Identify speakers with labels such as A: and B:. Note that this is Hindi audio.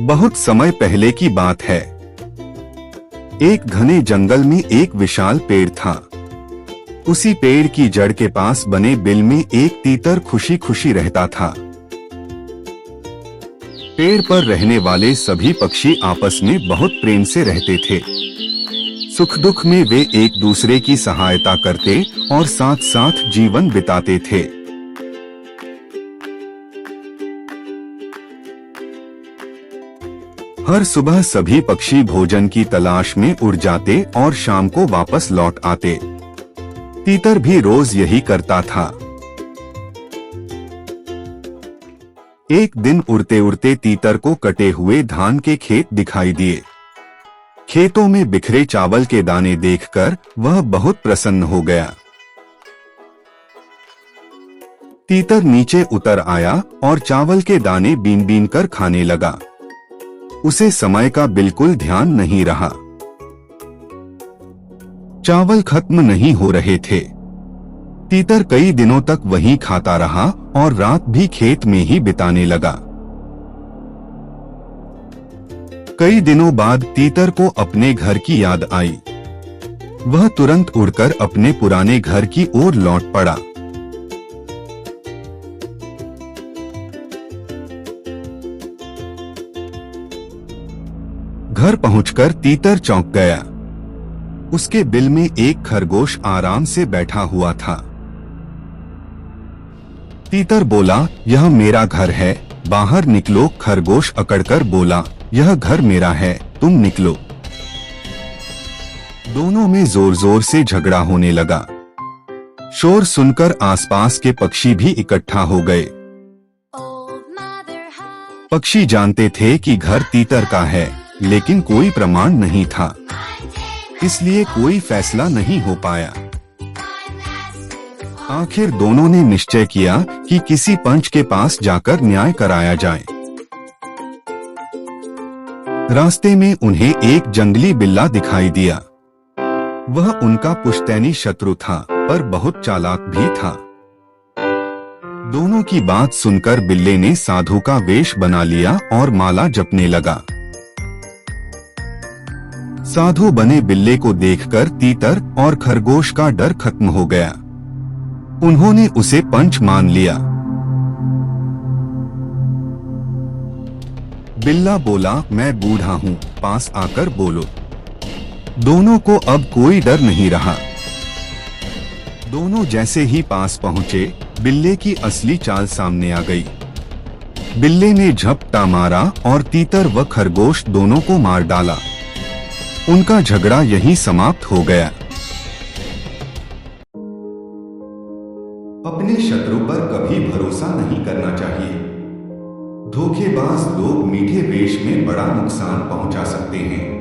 A: बहुत समय पहले की बात है। एक घने जंगल में एक विशाल पेड़ था। उसी पेड़ की जड़ के पास बने बिल में एक तीतर खुशी खुशी रहता था। पेड़ पर रहने वाले सभी पक्षी आपस में बहुत प्रेम से रहते थे। सुख दुख में वे एक दूसरे की सहायता करते और साथ साथ जीवन बिताते थे। हर सुबह सभी पक्षी भोजन की तलाश में उड़ जाते और शाम को वापस लौट आते। तीतर भी रोज यही करता था। एक दिन उड़ते उड़ते तीतर को कटे हुए धान के खेत दिखाई दिए। खेतों में बिखरे चावल के दाने देखकर वह बहुत प्रसन्न हो गया। तीतर नीचे उतर आया और चावल के दाने बीन बीन कर खाने लगा। उसे समय का बिल्कुल ध्यान नहीं रहा। चावल खत्म नहीं हो रहे थे। तीतर कई दिनों तक वहीं खाता रहा और रात भी खेत में ही बिताने लगा। कई दिनों बाद तीतर को अपने घर की याद आई। वह तुरंत उड़कर अपने पुराने घर की ओर लौट पड़ा। घर पहुंचकर तीतर चौंक गया। उसके बिल में एक खरगोश आराम से बैठा हुआ था। तीतर बोला, यह मेरा घर है, बाहर निकलो। खरगोश अकड़कर बोला, यह घर मेरा है, तुम निकलो। दोनों में जोर जोर से झगड़ा होने लगा। शोर सुनकर आसपास के पक्षी भी इकट्ठा हो गए। पक्षी जानते थे कि घर तीतर का है, लेकिन कोई प्रमाण नहीं था, इसलिए कोई फैसला नहीं हो पाया। आखिर दोनों ने निश्चय किया कि किसी पंच के पास जाकर न्याय कराया जाए। रास्ते में उन्हें एक जंगली बिल्ला दिखाई दिया। वह उनका पुश्तैनी शत्रु था, पर बहुत चालाक भी था। दोनों की बात सुनकर बिल्ले ने साधु का वेश बना लिया और माला जपने लगा। साधु बने बिल्ले को देखकर तीतर और खरगोश का डर खत्म हो गया। उन्होंने उसे पंच मान लिया। बिल्ला बोला, मैं बूढ़ा हूँ, पास आकर बोलो। दोनों को अब कोई डर नहीं रहा। दोनों जैसे ही पास पहुँचे, बिल्ले की असली चाल सामने आ गई। बिल्ले ने झपटा मारा और तीतर व खरगोश दोनों को मार डाला। उनका झगड़ा यहीं समाप्त हो गया। अपने शत्रु पर कभी भरोसा नहीं करना चाहिए। धोखेबाज लोग मीठे वेश में बड़ा नुकसान पहुंचा सकते हैं।